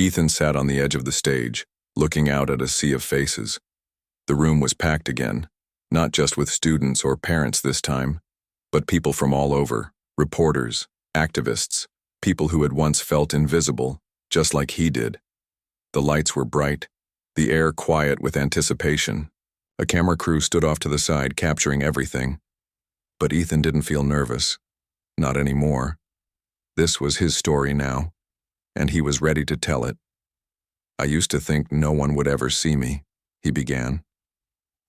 Ethan sat on the edge of the stage, looking out at a sea of faces. The room was packed again, not just with students or parents this time, but people from all over, reporters, activists, people who had once felt invisible, just like he did. The lights were bright, the air quiet with anticipation. A camera crew stood off to the side, capturing everything. But Ethan didn't feel nervous. Not anymore. This was his story now, and he was ready to tell it. "I used to think no one would ever see me," he began.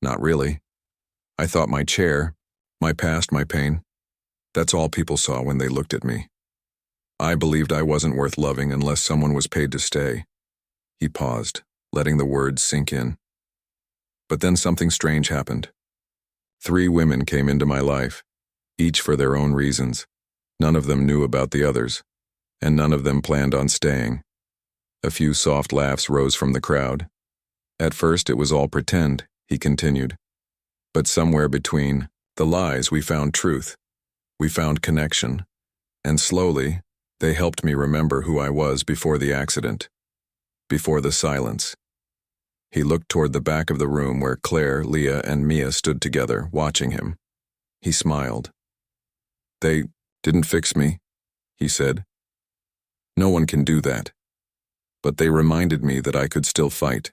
"Not really. I thought my chair, my past, my pain, that's all people saw when they looked at me. I believed I wasn't worth loving unless someone was paid to stay." He paused, letting the words sink in. But then something strange happened. 3 women came into my life, each for their own reasons. None of them knew about the others, and none of them planned on staying. A few soft laughs rose from the crowd. "At first it was all pretend," he continued. "But somewhere between the lies we found truth. We found connection. And slowly, they helped me remember who I was before the accident. Before the silence." He looked toward the back of the room where Claire, Leah, and Mia stood together, watching him. He smiled. "They didn't fix me," he said. "No one can do that. But they reminded me that I could still fight,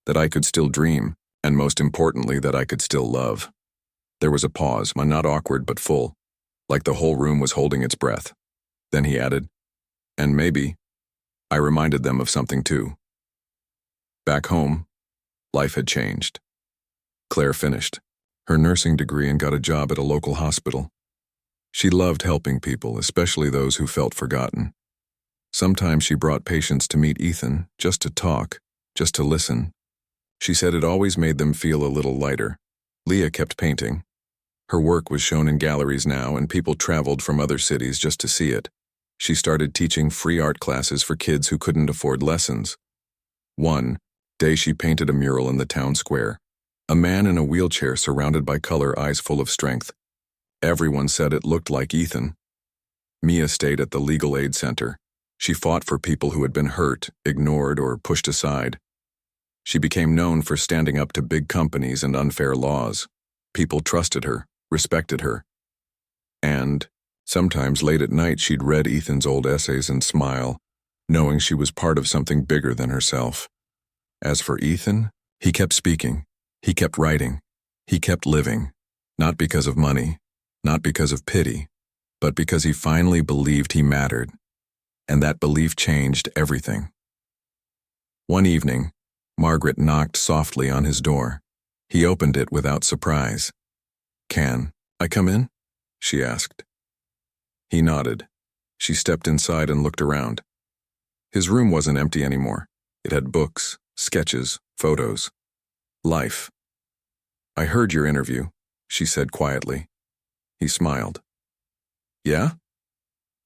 that I could still dream, and most importantly, that I could still love." There was a pause, not awkward but full, like the whole room was holding its breath. Then he added, "And maybe I reminded them of something too." Back home, life had changed. Claire finished her nursing degree and got a job at a local hospital. She loved helping people, especially those who felt forgotten. Sometimes she brought patients to meet Ethan, just to talk, just to listen. She said it always made them feel a little lighter. Leah kept painting. Her work was shown in galleries now, and people traveled from other cities just to see it. She started teaching free art classes for kids who couldn't afford lessons. One day she painted a mural in the town square. A man in a wheelchair surrounded by color, eyes full of strength. Everyone said it looked like Ethan. Mia stayed at the legal aid center. She fought for people who had been hurt, ignored, or pushed aside. She became known for standing up to big companies and unfair laws. People trusted her, respected her. And sometimes late at night she'd read Ethan's old essays and smile, knowing she was part of something bigger than herself. As for Ethan, he kept speaking, he kept writing, he kept living, not because of money, not because of pity, but because he finally believed he mattered. And that belief changed everything. One evening, Margaret knocked softly on his door. He opened it without surprise. "Can I come in?" she asked. He nodded. She stepped inside and looked around. His room wasn't empty anymore. It had books, sketches, photos, life. "I heard your interview," she said quietly. He smiled. "Yeah?"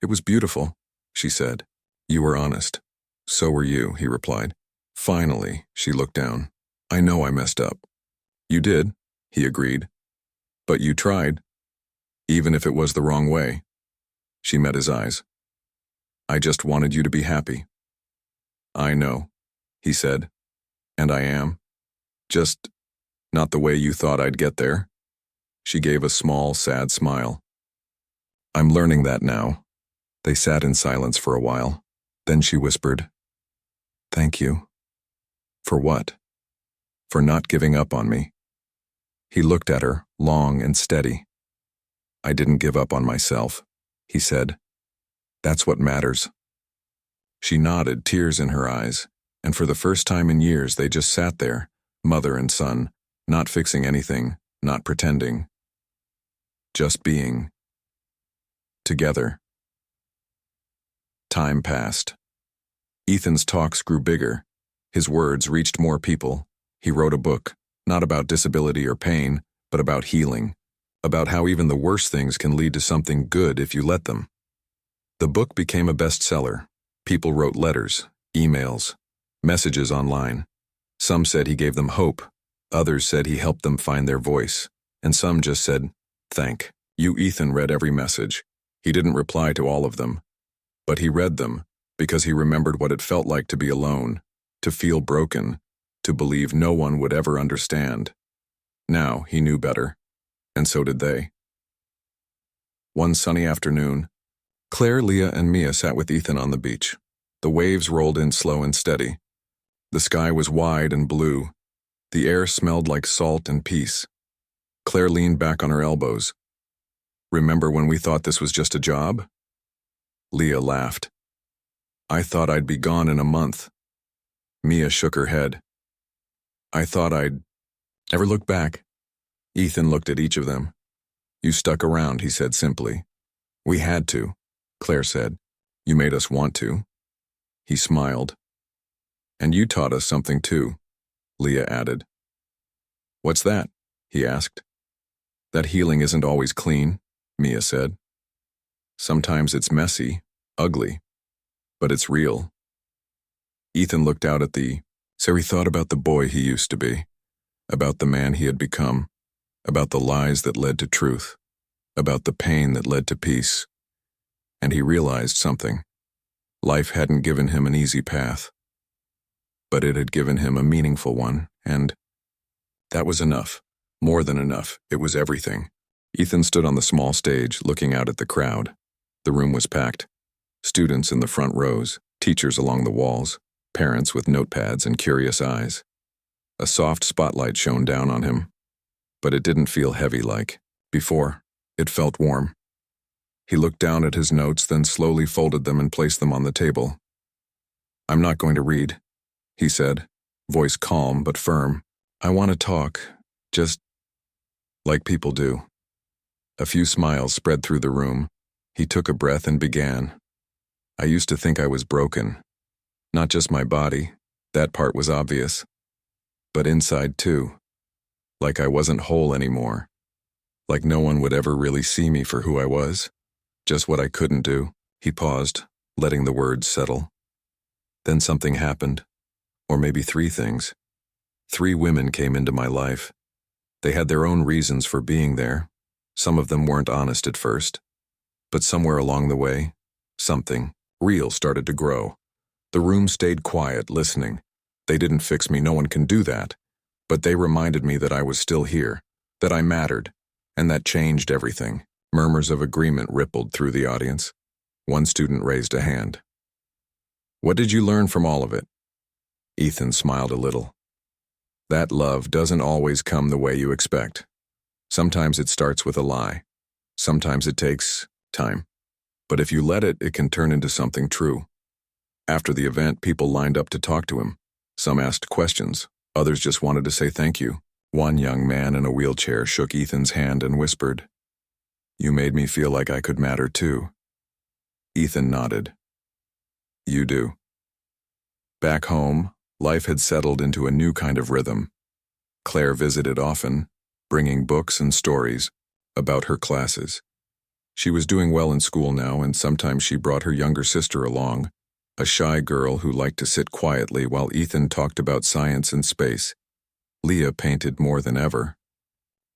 "It was beautiful," she said. "You were honest." "So were you," he replied. Finally, she looked down. "I know I messed up." "You did," he agreed. "But you tried, even if it was the wrong way." She met his eyes. "I just wanted you to be happy." "I know," he said. "And I am. Just not the way you thought I'd get there." She gave a small, sad smile. "I'm learning that now." They sat in silence for a while. Then she whispered, "Thank you." "For what?" "For not giving up on me." He looked at her, long and steady. "I didn't give up on myself," he said. "That's what matters." She nodded, tears in her eyes, and for the first time in years they just sat there, mother and son, not fixing anything, not pretending. Just being together. Time passed. Ethan's talks grew bigger. His words reached more people. He wrote a book, not about disability or pain, but about healing, about how even the worst things can lead to something good if you let them. The book became a bestseller. People wrote letters, emails, messages online. Some said he gave them hope. Others said he helped them find their voice. And some just said, "Thank you." Ethan read every message. He didn't reply to all of them, but he read them, because he remembered what it felt like to be alone, to feel broken, to believe no one would ever understand. Now he knew better, and so did they. One sunny afternoon, Claire, Leah, and Mia sat with Ethan on the beach. The waves rolled in slow and steady. The sky was wide and blue. The air smelled like salt and peace. Claire leaned back on her elbows. "Remember when we thought this was just a job?" Leah laughed. "I thought I'd be gone in a month." Mia shook her head. "I thought I'd never look back." Ethan looked at each of them. "You stuck around," he said simply. "We had to," Claire said. "You made us want to." He smiled. "And you taught us something too," Leah added. "What's that?" he asked. "That healing isn't always clean," Mia said. "Sometimes it's messy, ugly, but it's real." Ethan looked out at so he thought about the boy he used to be, about the man he had become, about the lies that led to truth, about the pain that led to peace. And he realized something. Life hadn't given him an easy path, but it had given him a meaningful one, and that was enough. More than enough. It was everything. Ethan stood on the small stage, looking out at the crowd. The room was packed. Students in the front rows, teachers along the walls, parents with notepads and curious eyes. A soft spotlight shone down on him, but it didn't feel heavy like before. It felt warm. He looked down at his notes, then slowly folded them and placed them on the table. "I'm not going to read," he said, voice calm but firm. "I want to talk, just like people do." A few smiles spread through the room. He took a breath and began. "I used to think I was broken. Not just my body, that part was obvious, but inside too. Like I wasn't whole anymore. Like no one would ever really see me for who I was. Just what I couldn't do." He paused, letting the words settle. Then something happened. Or maybe 3 things. 3 women came into my life. They had their own reasons for being there. Some of them weren't honest at first. But somewhere along the way, something real started to grow. The room stayed quiet, listening. They didn't fix me, no one can do that. But they reminded me that I was still here, that I mattered, and that changed everything. Murmurs of agreement rippled through the audience. One student raised a hand. "What did you learn from all of it?" Ethan smiled a little. "That love doesn't always come the way you expect. Sometimes it starts with a lie. Sometimes it takes time. But if you let it, it can turn into something true." After the event, people lined up to talk to him. Some asked questions. Others just wanted to say thank you. One young man in a wheelchair shook Ethan's hand and whispered, "You made me feel like I could matter too." Ethan nodded. "You do." Back home, life had settled into a new kind of rhythm. Claire visited often, bringing books and stories about her classes. She was doing well in school now, and sometimes she brought her younger sister along, a shy girl who liked to sit quietly while Ethan talked about science and space. Leah painted more than ever.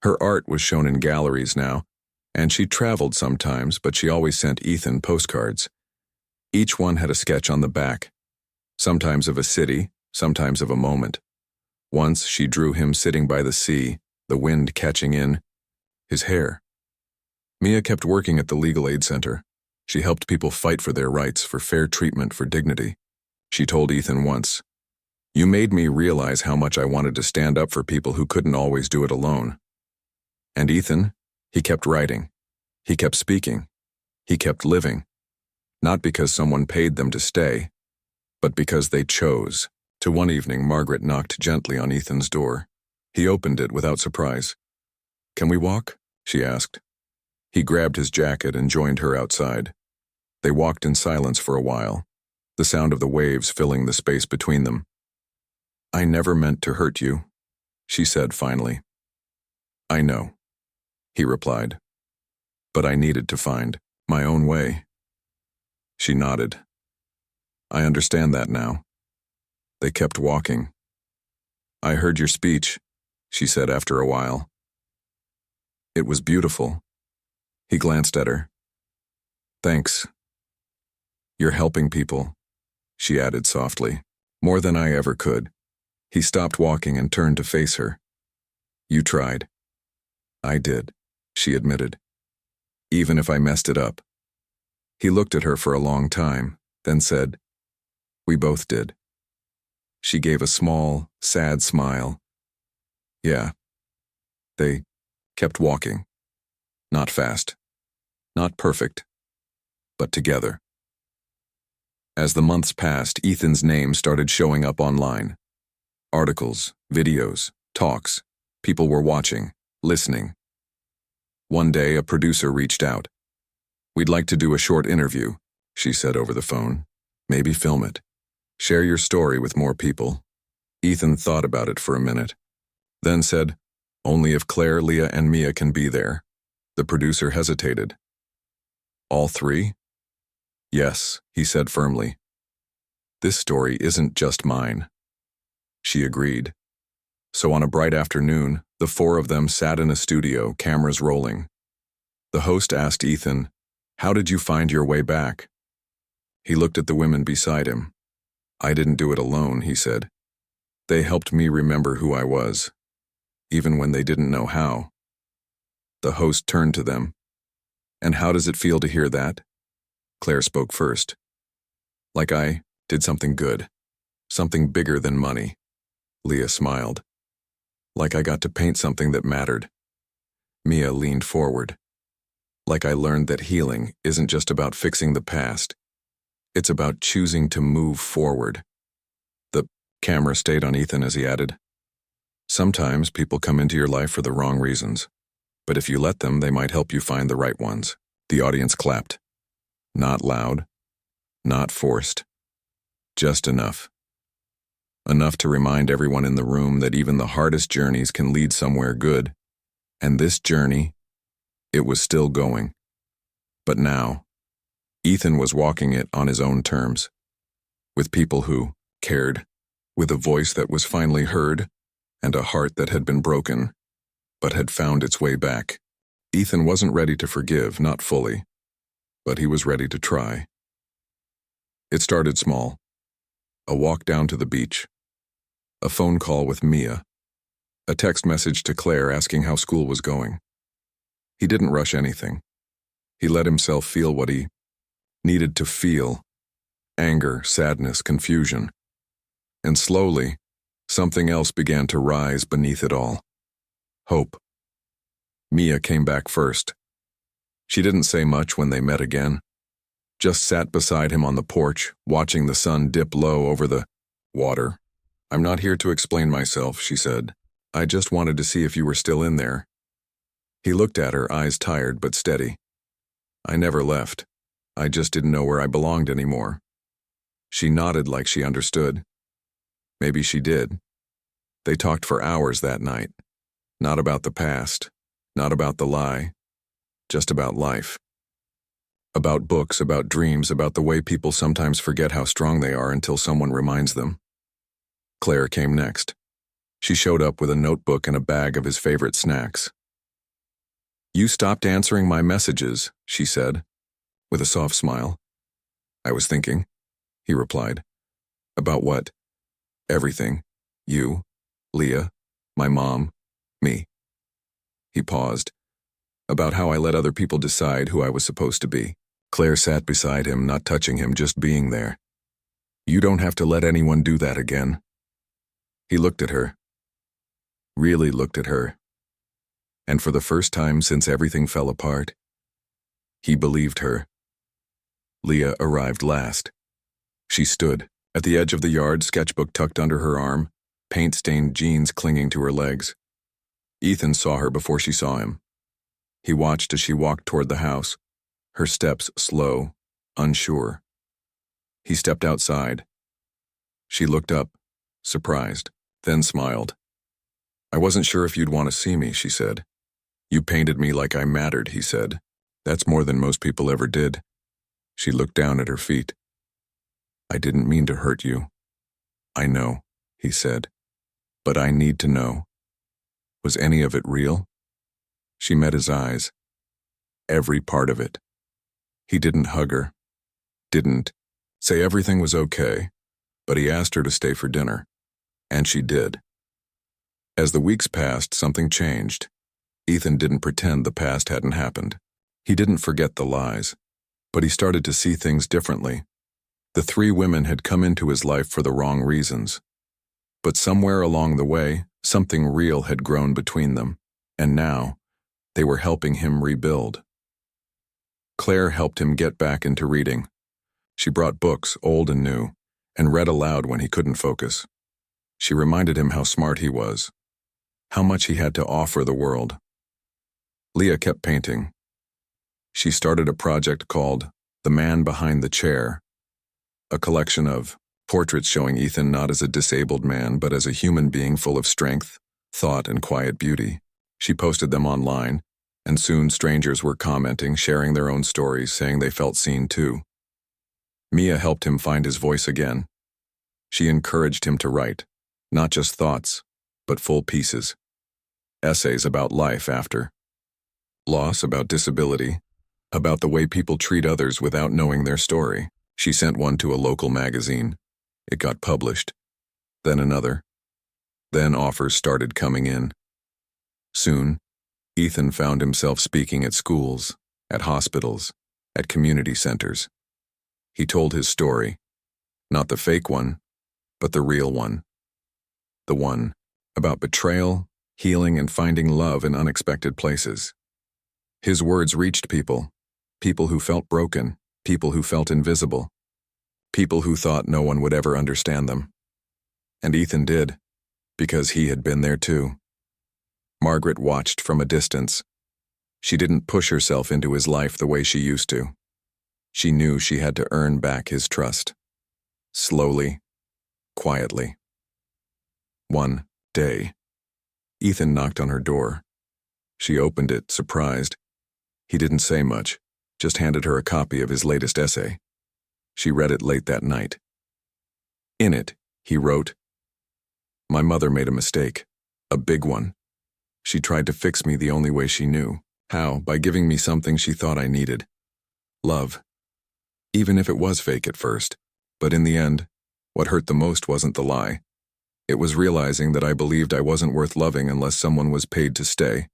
Her art was shown in galleries now, and she traveled sometimes, but she always sent Ethan postcards. Each one had a sketch on the back, sometimes of a city, sometimes of a moment. Once she drew him sitting by the sea, the wind catching in his hair. Mia kept working at the Legal Aid Center. She helped people fight for their rights, for fair treatment, for dignity. She told Ethan once, "You made me realize how much I wanted to stand up for people who couldn't always do it alone." And Ethan, he kept writing. He kept speaking. He kept living. Not because someone paid them to stay, but because they chose. To one evening, Margaret knocked gently on Ethan's door. He opened it without surprise. "Can we walk?" she asked. He grabbed his jacket and joined her outside. They walked in silence for a while, the sound of the waves filling the space between them. "I never meant to hurt you," she said finally. "I know," he replied. "But I needed to find my own way." She nodded. "I understand that now." They kept walking. "I heard your speech," she said after a while. "It was beautiful." He glanced at her. "Thanks. You're helping people. she added softly. More than I ever could. He stopped walking and turned to face her. You tried. I did, she admitted. Even if I messed it up. He looked at her for a long time, then said, We both did. She gave a small, sad smile. Yeah. They kept walking. Not fast. Not perfect. But together. As the months passed, Ethan's name started showing up online. Articles, videos, talks. People were watching, listening. One day, a producer reached out. We'd like to do a short interview, she said over the phone. Maybe film it. Share your story with more people. Ethan thought about it for a minute, then said, Only if Claire, Leah, and Mia can be there. The producer hesitated. All three? Yes, he said firmly. This story isn't just mine. She agreed. So on a bright afternoon, the four of them sat in a studio, cameras rolling. The host asked Ethan, How did you find your way back? He looked at the women beside him. I didn't do it alone, he said. They helped me remember who I was, even when they didn't know how. The host turned to them. And how does it feel to hear that? Claire spoke first. Like I did something good, something bigger than money. Leah smiled. Like I got to paint something that mattered. Mia leaned forward. Like I learned that healing isn't just about fixing the past. It's about choosing to move forward. The camera stayed on Ethan as he added, Sometimes people come into your life for the wrong reasons, but if you let them, they might help you find the right ones. The audience clapped. Not loud, not forced. Just enough. Enough to remind everyone in the room that even the hardest journeys can lead somewhere good. And this journey, it was still going. But now, Ethan was walking it on his own terms, with people who cared, with a voice that was finally heard, and a heart that had been broken, but had found its way back. Ethan wasn't ready to forgive, not fully, but he was ready to try. It started small. A walk down to the beach. A phone call with Mia. A text message to Claire asking how school was going. He didn't rush anything. He let himself feel what he needed to feel. Anger, sadness, confusion. And slowly, something else began to rise beneath it all. Hope. Mia came back first. She didn't say much when they met again. Just sat beside him on the porch, watching the sun dip low over the water. I'm not here to explain myself, she said. I just wanted to see if you were still in there. He looked at her, eyes tired but steady. I never left. I just didn't know where I belonged anymore. She nodded like she understood. Maybe she did. They talked for hours that night. Not about the past, not about the lie, just about life. About books, about dreams, about the way people sometimes forget how strong they are until someone reminds them. Claire came next. She showed up with a notebook and a bag of his favorite snacks. You stopped answering my messages, she said, with a soft smile. I was thinking, he replied. About what? Everything. You, Leah, my mom, me. He paused. About how I let other people decide who I was supposed to be. Claire sat beside him, not touching him, just being there. You don't have to let anyone do that again. He looked at her. Really looked at her. And for the first time since everything fell apart, he believed her. Leah arrived last. She stood at the edge of the yard, sketchbook tucked under her arm, paint-stained jeans clinging to her legs. Ethan saw her before she saw him. He watched as she walked toward the house, her steps slow, unsure. He stepped outside. She looked up, surprised, then smiled. I wasn't sure if you'd want to see me, she said. You painted me like I mattered, he said. That's more than most people ever did. She looked down at her feet. I didn't mean to hurt you. I know, he said. But I need to know. Was any of it real? She met his eyes. Every part of it. He didn't hug her. Didn't say everything was okay. but he asked her to stay for dinner, and she did. As the weeks passed, something changed. Ethan didn't pretend the past hadn't happened. He didn't forget the lies, but he started to see things differently. The three women had come into his life for the wrong reasons. But somewhere along the way, something real had grown between them, and now, they were helping him rebuild. Claire helped him get back into reading. She brought books, old and new, and read aloud when he couldn't focus. She reminded him how smart he was, how much he had to offer the world. Leah kept painting. She started a project called The Man Behind the Chair, a collection of portraits showing Ethan not as a disabled man, but as a human being full of strength, thought, and quiet beauty. She posted them online, and soon strangers were commenting, sharing their own stories, saying they felt seen too. Mia helped him find his voice again. She encouraged him to write, not just thoughts, but full pieces. Essays about life after loss, about disability, about the way people treat others without knowing their story. She sent one to a local magazine. It got published. Then another. Then offers started coming in. Soon, Ethan found himself speaking at schools, at hospitals, at community centers. He told his story, not the fake one, but the real one. The one about betrayal, healing, and finding love in unexpected places. His words reached people who felt broken, people who felt invisible, people who thought no one would ever understand them. And Ethan did, because he had been there too. Margaret watched from a distance. She didn't push herself into his life the way she used to. She knew she had to earn back his trust. Slowly, quietly. One day, Ethan knocked on her door. She opened it, surprised. He didn't say much, just handed her a copy of his latest essay. She read it late that night. In it, he wrote, "My mother made a mistake, a big one. She tried to fix me the only way she knew. How? By giving me something she thought I needed. Love. Even if it was fake at first. But in the end, what hurt the most wasn't the lie. It was realizing that I believed I wasn't worth loving unless someone was paid to stay.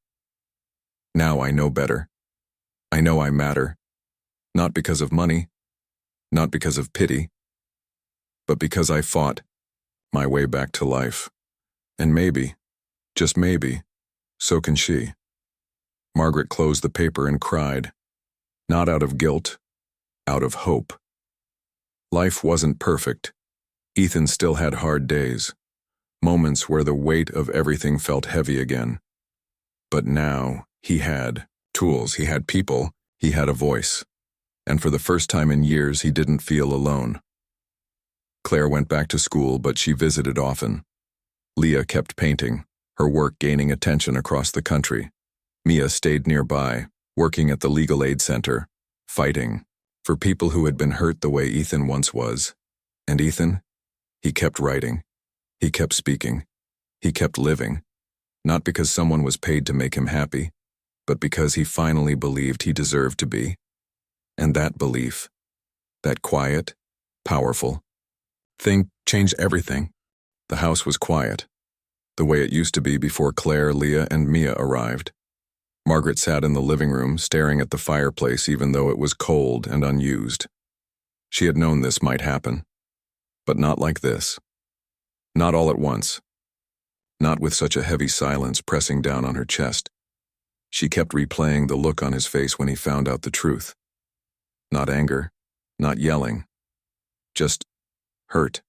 Now I know better. I know I matter. Not because of money, not because of pity, but because I fought my way back to life. And maybe, just maybe, so can she." Margaret closed the paper and cried, not out of guilt, out of hope. Life wasn't perfect. Ethan still had hard days, moments where the weight of everything felt heavy again. But now he had tools, he had people, he had a voice. And for the first time in years, he didn't feel alone. Claire went back to school, but she visited often. Leah kept painting, her work gaining attention across the country. Mia stayed nearby, working at the legal aid center, fighting for people who had been hurt the way Ethan once was. And Ethan? He kept writing. He kept speaking. He kept living. Not because someone was paid to make him happy, but because he finally believed he deserved to be. And that belief, that quiet, powerful thing, changed everything. The house was quiet, the way it used to be before Claire, Leah, and Mia arrived. Margaret sat in the living room, staring at the fireplace even though it was cold and unused. She had known this might happen, but not like this. Not all at once. Not with such a heavy silence pressing down on her chest. She kept replaying the look on his face when he found out the truth. Not anger, not yelling, just hurt.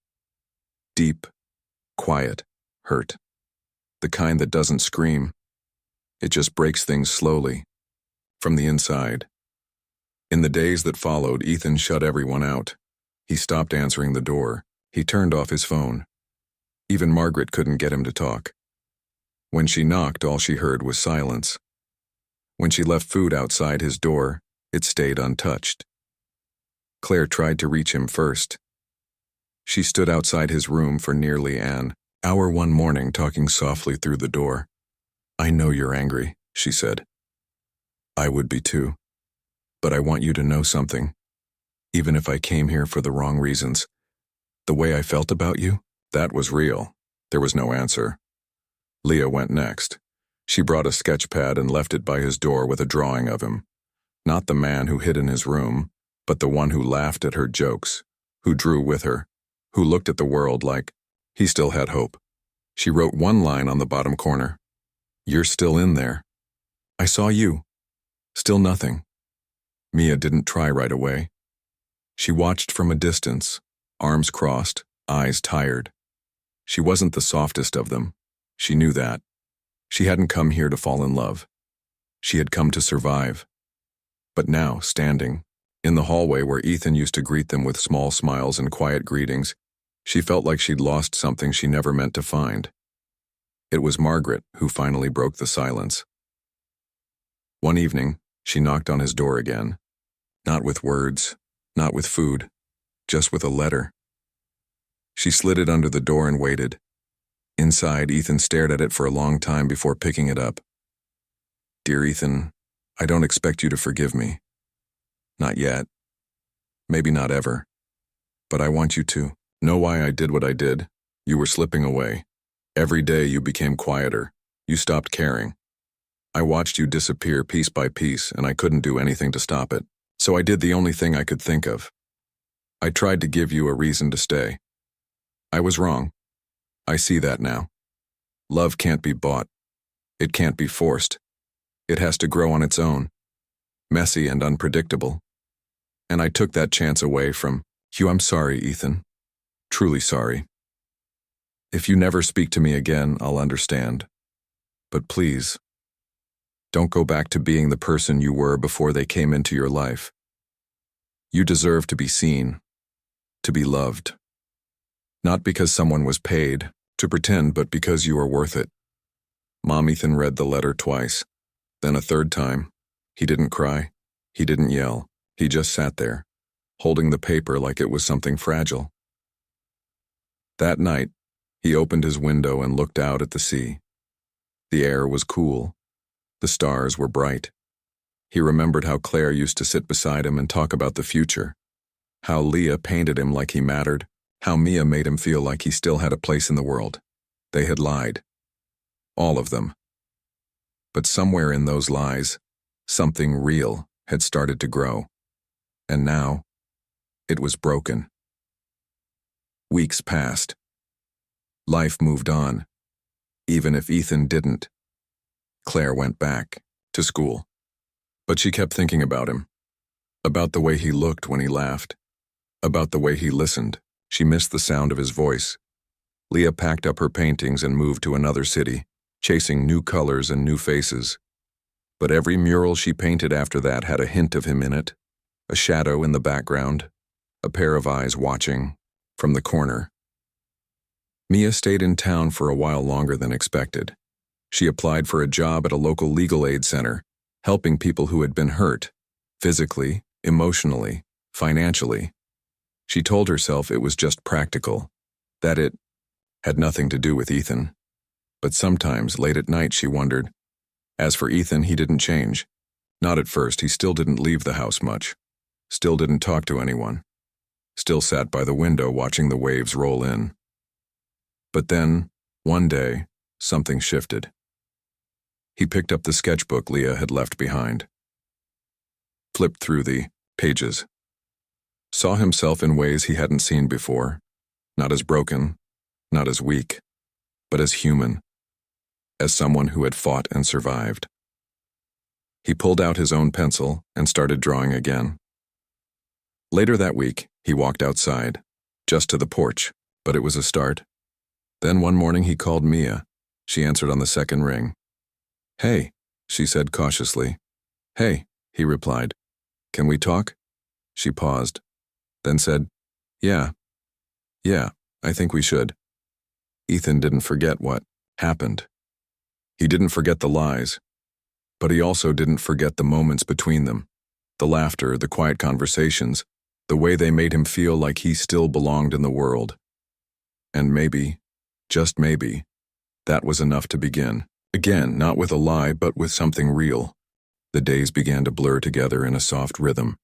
Deep, quiet hurt. The kind that doesn't scream. It just breaks things slowly, from the inside. In the days that followed, Ethan shut everyone out. He stopped answering the door. He turned off his phone. Even Margaret couldn't get him to talk. When she knocked, all she heard was silence. When she left food outside his door, it stayed untouched. Claire tried to reach him first. She stood outside his room for nearly an hour one morning, talking softly through the door. "I know you're angry," she said. "I would be too. But I want you to know something. Even if I came here for the wrong reasons, The way I felt about you? That was real. There was no answer. Leah went next. She brought a sketch pad and left it by his door with a drawing of him. Not the man who hid in his room, but the one who laughed at her jokes, who drew with her, who looked at the world like he still had hope. She wrote one line on the bottom corner. "You're still in there. I saw you. Still nothing." Mia didn't try right away. She watched from a distance, arms crossed, eyes tired. She wasn't the softest of them. She knew that. She hadn't come here to fall in love. She had come to survive. But now, standing in the hallway where Ethan used to greet them with small smiles and quiet greetings, she felt like she'd lost something she never meant to find. It was Margaret who finally broke the silence. One evening, she knocked on his door again. Not with words, not with food, just with a letter. She slid it under the door and waited. Inside, Ethan stared at it for a long time before picking it up. "Dear Ethan, I don't expect you to forgive me. Not yet. Maybe not ever. But I want you to know why I did what I did. You were slipping away. Every day you became quieter. You stopped caring. I watched you disappear piece by piece, and I couldn't do anything to stop it. So I did the only thing I could think of. I tried to give you a reason to stay. I was wrong. I see that now. Love can't be bought. It can't be forced. It has to grow on its own. Messy and unpredictable. And I took that chance away from you. I'm sorry, Ethan. Truly sorry. If you never speak to me again, I'll understand. But please, don't go back to being the person you were before they came into your life. You deserve to be seen, to be loved. Not because someone was paid to pretend, but because you are worth it." Ethan read the letter twice, then a third time. He didn't cry. He didn't yell. He just sat there, holding the paper like it was something fragile. That night, he opened his window and looked out at the sea. The air was cool. The stars were bright. He remembered how Claire used to sit beside him and talk about the future, how Leah painted him like he mattered, how Mia made him feel like he still had a place in the world. They had lied. All of them. But somewhere in those lies, something real had started to grow. And now, it was broken. Weeks passed. Life moved on, even if Ethan didn't. Claire went back to school. But she kept thinking about him, about the way he looked when he laughed, about the way he listened. She missed the sound of his voice. Leah packed up her paintings and moved to another city, chasing new colors and new faces. But every mural she painted after that had a hint of him in it, a shadow in the background, a pair of eyes watching from the corner. Mia stayed in town for a while longer than expected. She applied for a job at a local legal aid center, helping people who had been hurt, physically, emotionally, financially. She told herself it was just practical, that it had nothing to do with Ethan. But sometimes, late at night, she wondered. As for Ethan, he didn't change. Not at first. He still didn't leave the house much. Still didn't talk to anyone. Still sat by the window watching the waves roll in. But then, one day, something shifted. He picked up the sketchbook Leah had left behind. Flipped through the pages. Saw himself in ways he hadn't seen before. Not as broken, not as weak, but as human. As someone who had fought and survived. He pulled out his own pencil and started drawing again. Later that week, he walked outside, just to the porch, but it was a start. Then one morning he called Mia. She answered on the second ring. "Hey," she said cautiously. "Hey," he replied. "Can we talk?" She paused, then said, Yeah, I think we should." Ethan didn't forget what happened. He didn't forget the lies, but he also didn't forget the moments between them, the laughter, the quiet conversations, the way they made him feel like he still belonged in the world. And maybe, just maybe, that was enough to begin. Again, not with a lie, but with something real. The days began to blur together in a soft rhythm.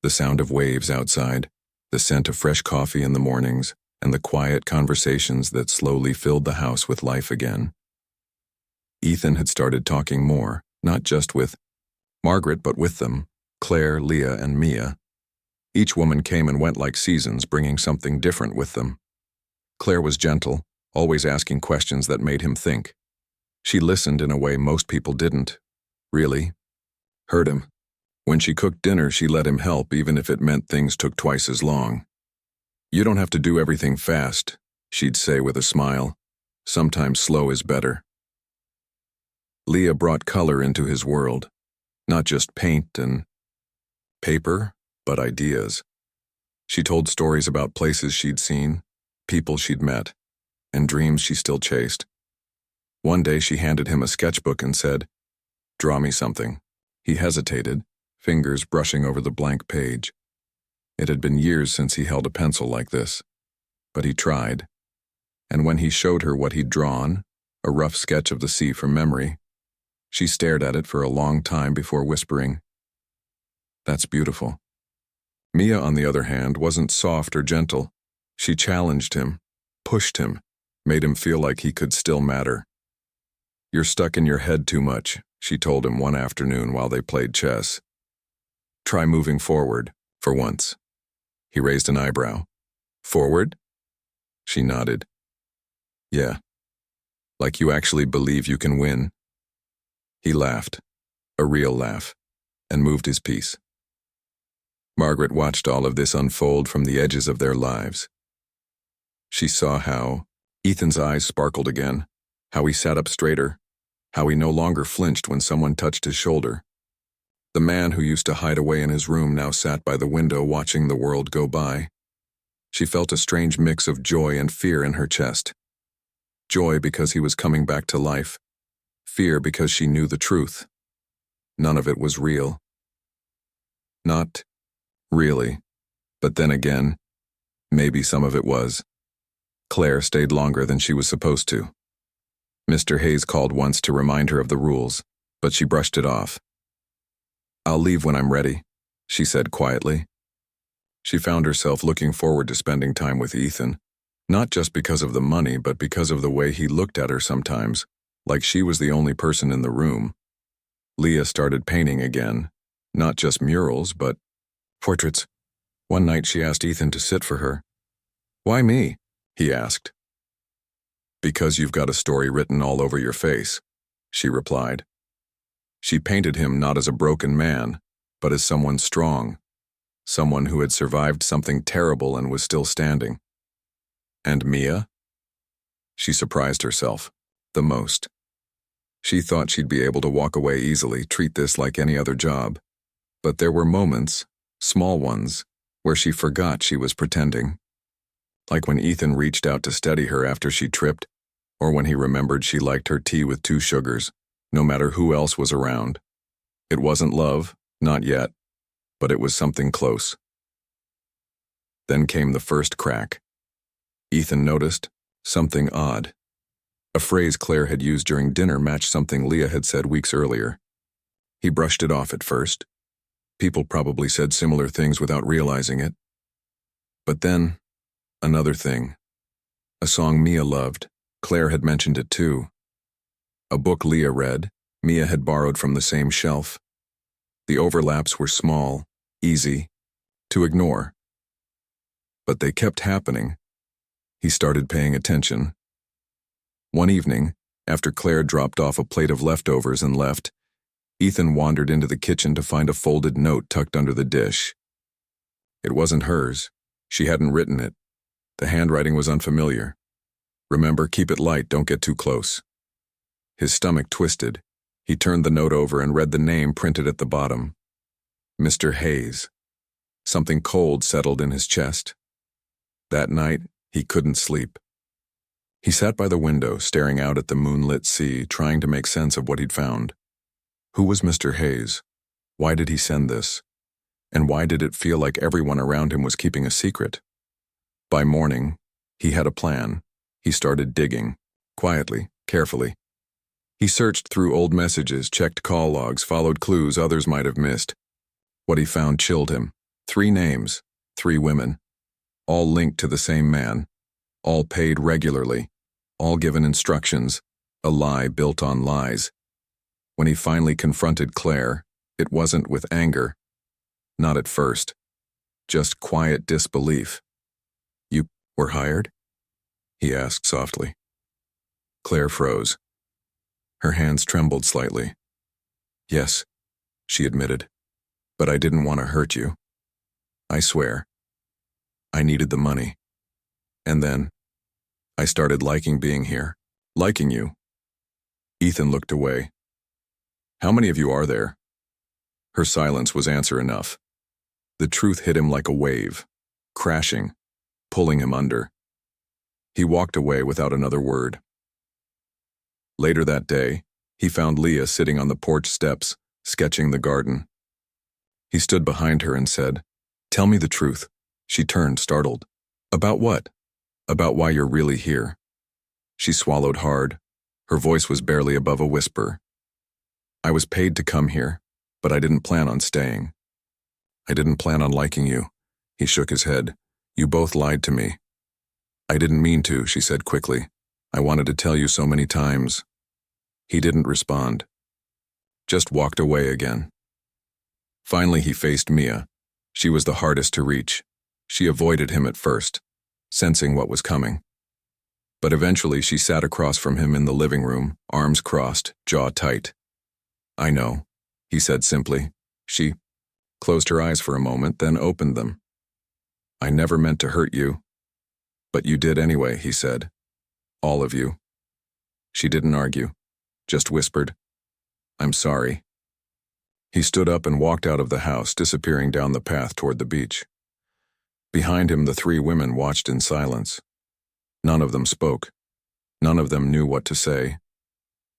The sound of waves outside, the scent of fresh coffee in the mornings, and the quiet conversations that slowly filled the house with life again. Ethan had started talking more, not just with Margaret but with them, Claire, Leah, and Mia. Each woman came and went like seasons, bringing something different with them. Claire was gentle, always asking questions that made him think. She listened in a way most people didn't. Really. Heard him. When she cooked dinner, she let him help, even if it meant things took twice as long. "You don't have to do everything fast," she'd say with a smile. "Sometimes slow is better." Leah brought color into his world. Not just paint and paper, but ideas. She told stories about places she'd seen, people she'd met, and dreams she still chased. One day she handed him a sketchbook and said, "Draw me something." He hesitated, fingers brushing over the blank page. It had been years since he held a pencil like this, but he tried. And when he showed her what he'd drawn, a rough sketch of the sea from memory, she stared at it for a long time before whispering, "That's beautiful." Mia, on the other hand, wasn't soft or gentle. She challenged him, pushed him, made him feel like he could still matter. "You're stuck in your head too much," she told him one afternoon while they played chess. "Try moving forward, for once." He raised an eyebrow. "Forward?" She nodded. "Yeah. Like you actually believe you can win." He laughed, a real laugh, and moved his piece. Margaret watched all of this unfold from the edges of their lives. She saw how Ethan's eyes sparkled again, how he sat up straighter, how he no longer flinched when someone touched his shoulder. The man who used to hide away in his room now sat by the window watching the world go by. She felt a strange mix of joy and fear in her chest. Joy because he was coming back to life. Fear because she knew the truth. None of it was real. Not really. But then again, maybe some of it was. Claire stayed longer than she was supposed to. Mr. Hayes called once to remind her of the rules, but she brushed it off. "I'll leave when I'm ready," she said quietly. She found herself looking forward to spending time with Ethan, not just because of the money, but because of the way he looked at her sometimes, like she was the only person in the room. Leah started painting again, not just murals, but portraits. One night she asked Ethan to sit for her. "Why me?" he asked. "Because you've got a story written all over your face," she replied. She painted him not as a broken man, but as someone strong, someone who had survived something terrible and was still standing. And Mia? She surprised herself, the most. She thought she'd be able to walk away easily, treat this like any other job. But there were moments, small ones, where she forgot she was pretending. Like when Ethan reached out to steady her after she tripped, or when he remembered she liked her tea with 2 sugars, no matter who else was around. It wasn't love, not yet, but it was something close. Then came the first crack. Ethan noticed something odd. A phrase Claire had used during dinner matched something Leah had said weeks earlier. He brushed it off at first. People probably said similar things without realizing it. But then, another thing. A song Mia loved. Claire had mentioned it too. A book Leah read, Mia had borrowed from the same shelf. The overlaps were small, easy, to ignore. But they kept happening. He started paying attention. One evening, after Claire dropped off a plate of leftovers and left, Ethan wandered into the kitchen to find a folded note tucked under the dish. It wasn't hers. She hadn't written it. The handwriting was unfamiliar. "Remember, keep it light, don't get too close." His stomach twisted. He turned the note over and read the name printed at the bottom. Mr. Hayes. Something cold settled in his chest. That night, he couldn't sleep. He sat by the window, staring out at the moonlit sea, trying to make sense of what he'd found. Who was Mr. Hayes? Why did he send this? And why did it feel like everyone around him was keeping a secret? By morning, he had a plan. He started digging, quietly, carefully. He searched through old messages, checked call logs, followed clues others might have missed. What he found chilled him. 3 names, 3 women, all linked to the same man, all paid regularly, all given instructions, a lie built on lies. When he finally confronted Claire, it wasn't with anger. Not at first. Just quiet disbelief. "You were hired?" he asked softly. Claire froze. Her hands trembled slightly. "Yes," she admitted, "but I didn't want to hurt you. I swear. I needed the money. And then, I started liking being here, liking you." Ethan looked away. "How many of you are there?" Her silence was answer enough. The truth hit him like a wave, crashing, pulling him under. He walked away without another word. Later that day, he found Leah sitting on the porch steps, sketching the garden. He stood behind her and said, "Tell me the truth." She turned, startled. "About what?" "About why you're really here." She swallowed hard. Her voice was barely above a whisper. "I was paid to come here, but I didn't plan on staying. I didn't plan on liking you." He shook his head. "You both lied to me." "I didn't mean to," she said quickly. "I wanted to tell you so many times." He didn't respond. Just walked away again. Finally, he faced Mia. She was the hardest to reach. She avoided him at first, sensing what was coming. But eventually she sat across from him in the living room, arms crossed, jaw tight. "I know," he said simply. She closed her eyes for a moment, then opened them. "I never meant to hurt you." "But you did anyway," he said. "All of you." She didn't argue, just whispered, "I'm sorry." He stood up and walked out of the house, disappearing down the path toward the beach. Behind him, the three women watched in silence. None of them spoke. None of them knew what to say,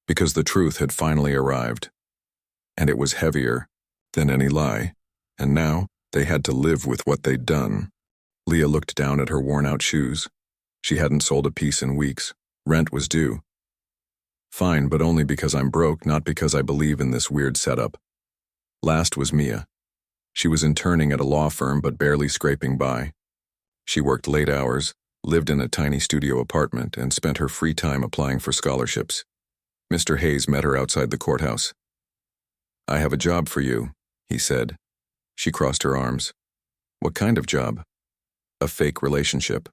because the truth had finally arrived. And it was heavier than any lie, and now they had to live with what they'd done. Leah looked down at her worn-out shoes. She hadn't sold a piece in weeks. Rent was due. "Fine, but only because I'm broke, not because I believe in this weird setup." Last was Mia. She was interning at a law firm but barely scraping by. She worked late hours, lived in a tiny studio apartment, and spent her free time applying for scholarships. Mr. Hayes met her outside the courthouse. "I have a job for you," he said. She crossed her arms. "What kind of job?" "A fake relationship.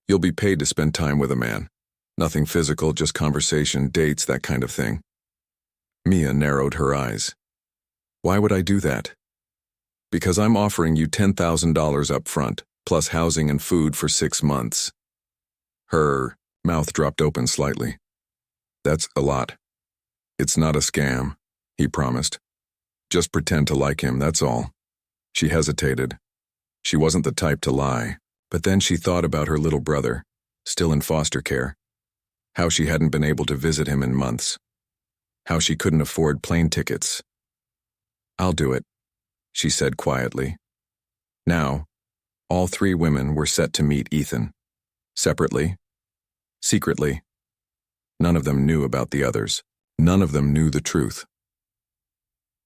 You'll be paid to spend time with a man. Nothing physical, just conversation, dates, that kind of thing." Mia narrowed her eyes. "Why would I do that?" "Because I'm offering you $10,000 up front, plus housing and food for 6 months. Her mouth dropped open slightly. "That's a lot." "It's not a scam," he promised. "Just pretend to like him, that's all." She hesitated. She wasn't the type to lie, but then she thought about her little brother, still in foster care. How she hadn't been able to visit him in months. How she couldn't afford plane tickets. "I'll do it," she said quietly. Now, all three women were set to meet Ethan. Separately. Secretly. None of them knew about the others. None of them knew the truth.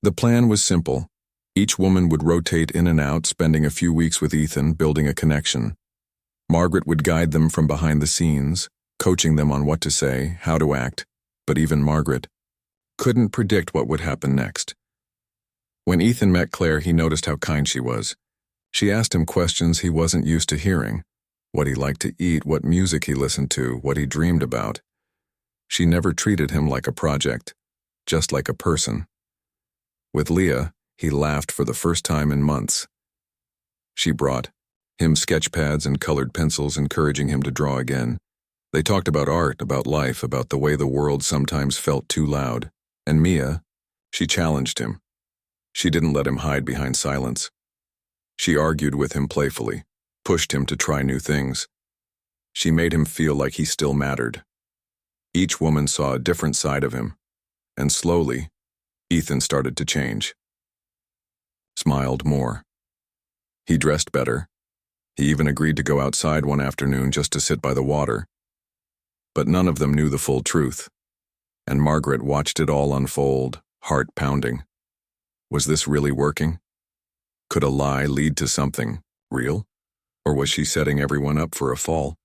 The plan was simple. Each woman would rotate in and out, spending a few weeks with Ethan, building a connection. Margaret would guide them from behind the scenes, coaching them on what to say, how to act, but even Margaret couldn't predict what would happen next. When Ethan met Claire, he noticed how kind she was. She asked him questions he wasn't used to hearing: what he liked to eat, what music he listened to, what he dreamed about. She never treated him like a project, just like a person. With Leah, he laughed for the first time in months. She brought him sketch pads and colored pencils, encouraging him to draw again. They talked about art, about life, about the way the world sometimes felt too loud. And Mia, she challenged him. She didn't let him hide behind silence. She argued with him playfully, pushed him to try new things. She made him feel like he still mattered. Each woman saw a different side of him, and slowly, Ethan started to change. Smiled more. He dressed better. He even agreed to go outside one afternoon just to sit by the water. But none of them knew the full truth, and Margaret watched it all unfold, heart pounding. Was this really working? Could a lie lead to something real? Or was she setting everyone up for a fall?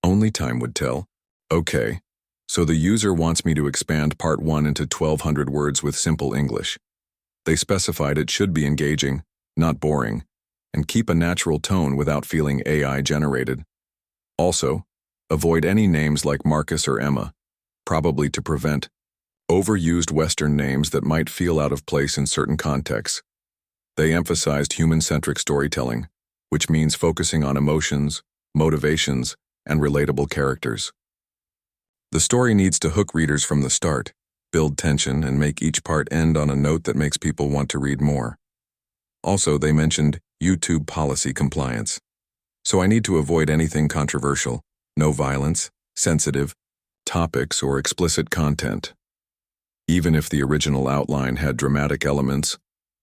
Only time would tell. Okay, so the user wants me to expand part 1 into 1,200 words with simple English. They specified it should be engaging, not boring, and keep a natural tone without feeling AI generated. Also, avoid any names like Marcus or Emma, probably to prevent overused Western names that might feel out of place in certain contexts. They emphasized human-centric storytelling, which means focusing on emotions, motivations, and relatable characters. The story needs to hook readers from the start, build tension, and make each part end on a note that makes people want to read more. Also, they mentioned YouTube policy compliance. So I need to avoid anything controversial, no violence, sensitive topics, or explicit content. Even if the original outline had dramatic elements,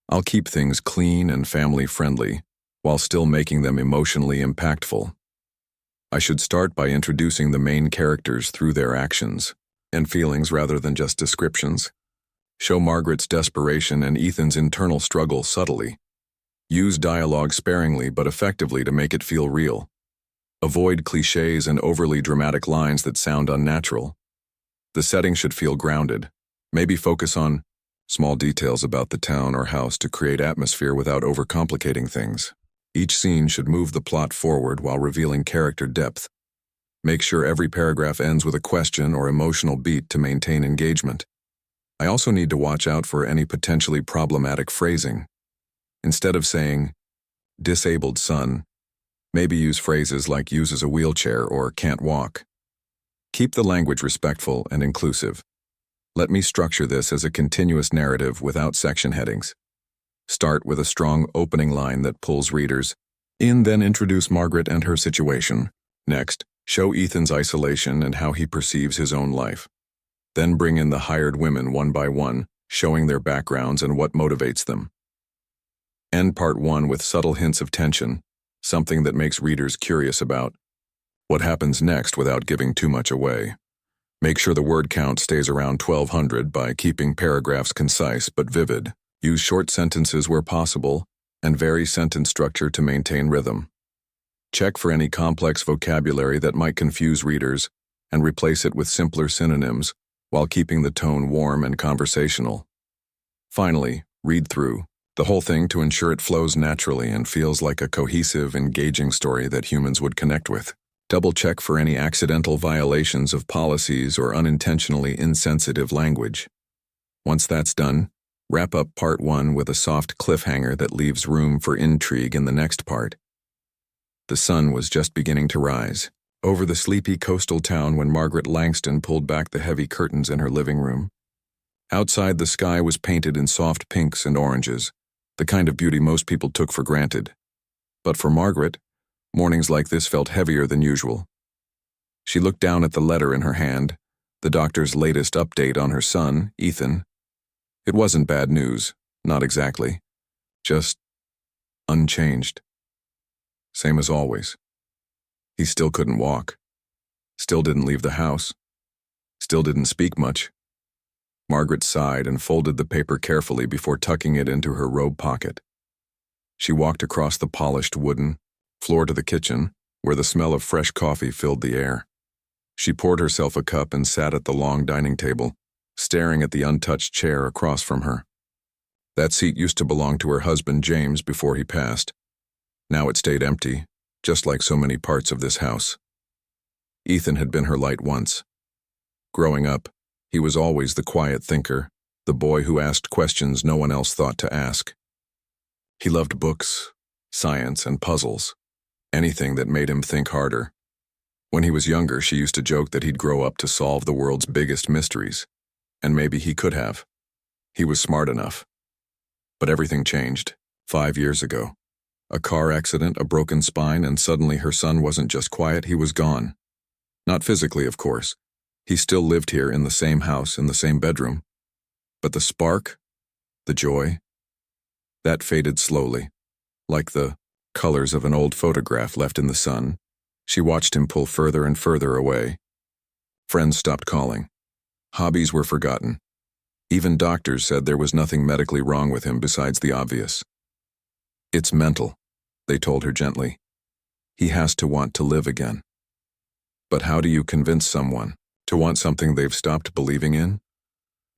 I'll keep things clean and family-friendly while still making them emotionally impactful. I should start by introducing the main characters through their actions and feelings rather than just descriptions. Show Margaret's desperation and Ethan's internal struggle subtly. Use dialogue sparingly but effectively to make it feel real. Avoid cliches and overly dramatic lines that sound unnatural. The setting should feel grounded. Maybe focus on small details about the town or house to create atmosphere without overcomplicating things. Each scene should move the plot forward while revealing character depth. Make sure every paragraph ends with a question or emotional beat to maintain engagement. I also need to watch out for any potentially problematic phrasing. Instead of saying, disabled son, maybe use phrases like uses a wheelchair or can't walk. Keep the language respectful and inclusive. Let me structure this as a continuous narrative without section headings. Start with a strong opening line that pulls readers in, then introduce Margaret and her situation. Next, show Ethan's isolation and how he perceives his own life. Then bring in the hired women one by one, showing their backgrounds and what motivates them. End part 1 with subtle hints of tension, something that makes readers curious about what happens next without giving too much away. Make sure the word count stays around 1,200 by keeping paragraphs concise but vivid. Use short sentences where possible, and vary sentence structure to maintain rhythm. Check for any complex vocabulary that might confuse readers, and replace it with simpler synonyms while keeping the tone warm and conversational. Finally, read through the whole thing to ensure it flows naturally and feels like a cohesive, engaging story that humans would connect with. Double-check for any accidental violations of policies or unintentionally insensitive language. Once that's done, wrap up part 1 with a soft cliffhanger that leaves room for intrigue in the next part. The sun was just beginning to rise over the sleepy coastal town when Margaret Langston pulled back the heavy curtains in her living room. Outside, the sky was painted in soft pinks and oranges, the kind of beauty most people took for granted. But for Margaret, mornings like this felt heavier than usual. She looked down at the letter in her hand, the doctor's latest update on her son, Ethan. It wasn't bad news, not exactly. Just unchanged. Same as always. He still couldn't walk. Still didn't leave the house. Still didn't speak much. Margaret sighed and folded the paper carefully before tucking it into her robe pocket. She walked across the polished wooden floor to the kitchen, where the smell of fresh coffee filled the air. She poured herself a cup and sat at the long dining table, staring at the untouched chair across from her. That seat used to belong to her husband James before he passed. Now it stayed empty, just like so many parts of this house. Ethan had been her light once. Growing up, he was always the quiet thinker, the boy who asked questions no one else thought to ask. He loved books, science, and puzzles, anything that made him think harder. When he was younger, she used to joke that he'd grow up to solve the world's biggest mysteries, and maybe he could have. He was smart enough. But everything changed 5 years ago. A car accident, a broken spine, and suddenly her son wasn't just quiet, he was gone. Not physically, of course. He still lived here in the same house, in the same bedroom. But the spark, the joy, that faded slowly, like the colors of an old photograph left in the sun. She watched him pull further and further away. Friends stopped calling. Hobbies were forgotten. Even doctors said there was nothing medically wrong with him besides the obvious. It's mental, they told her gently. He has to want to live again. But how do you convince someone to want something they've stopped believing in?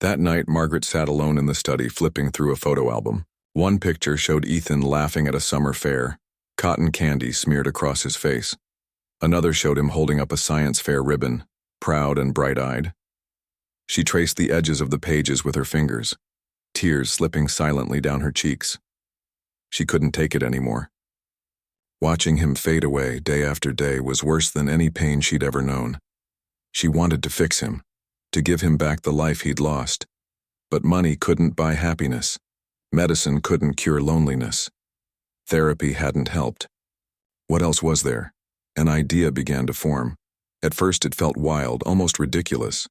That night, Margaret sat alone in the study, flipping through a photo album. One picture showed Ethan laughing at a summer fair, cotton candy smeared across his face. Another showed him holding up a science fair ribbon, proud and bright-eyed. She traced the edges of the pages with her fingers, tears slipping silently down her cheeks. She couldn't take it anymore. Watching him fade away day after day was worse than any pain she'd ever known. She wanted to fix him, to give him back the life he'd lost. But money couldn't buy happiness. Medicine couldn't cure loneliness. Therapy hadn't helped. What else was there? An idea began to form. At first it felt wild, almost ridiculous.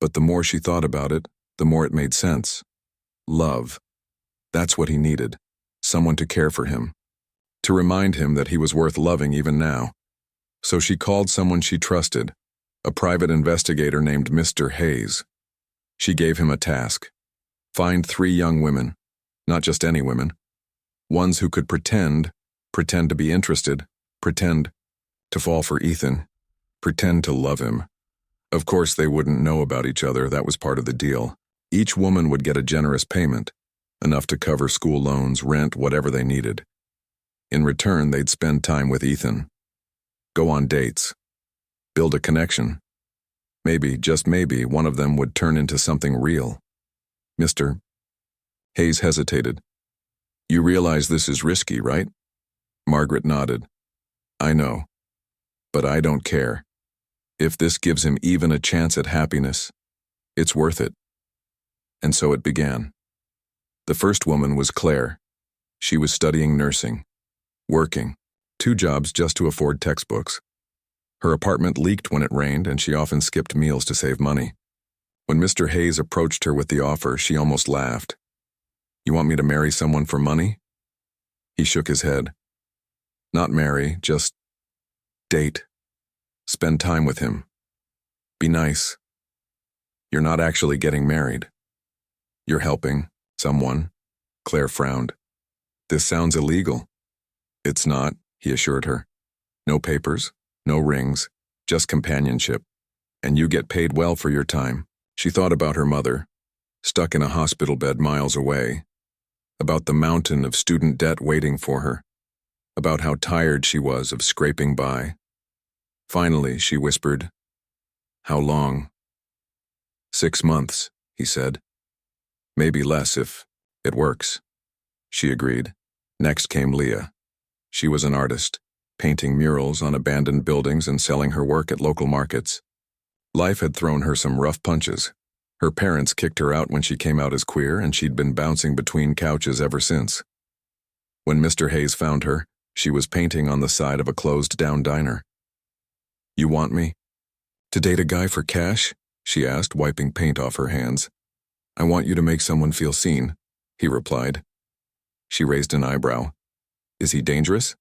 But the more she thought about it, the more it made sense. Love. That's what he needed. Someone to care for him. To remind him that he was worth loving even now. So she called someone she trusted, a private investigator named Mr. Hayes. She gave him a task. Find 3 young women. Not just any women. Ones who could pretend to be interested, pretend to fall for Ethan, pretend to love him. Of course, they wouldn't know about each other, that was part of the deal. Each woman would get a generous payment, enough to cover school loans, rent, whatever they needed. In return, they'd spend time with Ethan. Go on dates. Build a connection. Maybe, just maybe, one of them would turn into something real. Mr. Hayes hesitated. You realize this is risky, right? Margaret nodded. I know. But I don't care. If this gives him even a chance at happiness, it's worth it. And so it began. The first woman was Claire. She was studying nursing. Working. 2 jobs just to afford textbooks. Her apartment leaked when it rained, and she often skipped meals to save money. When Mr. Hayes approached her with the offer, she almost laughed. You want me to marry someone for money? He shook his head. Not marry, just date. Spend time with him. Be nice. You're not actually getting married. You're helping someone. Claire frowned. This sounds illegal. It's not, he assured her. No papers, no rings, just companionship. And you get paid well for your time. She thought about her mother, stuck in a hospital bed miles away, about the mountain of student debt waiting for her, about how tired she was of scraping by. Finally, she whispered, How long? 6 months, he said. Maybe less if it works. She agreed. Next came Leah. She was an artist, painting murals on abandoned buildings and selling her work at local markets. Life had thrown her some rough punches. Her parents kicked her out when she came out as queer, and she'd been bouncing between couches ever since. When Mr. Hayes found her, she was painting on the side of a closed-down diner. You want me to date a guy for cash? She asked, wiping paint off her hands. I want you to make someone feel seen, he replied. She raised an eyebrow. Is he dangerous?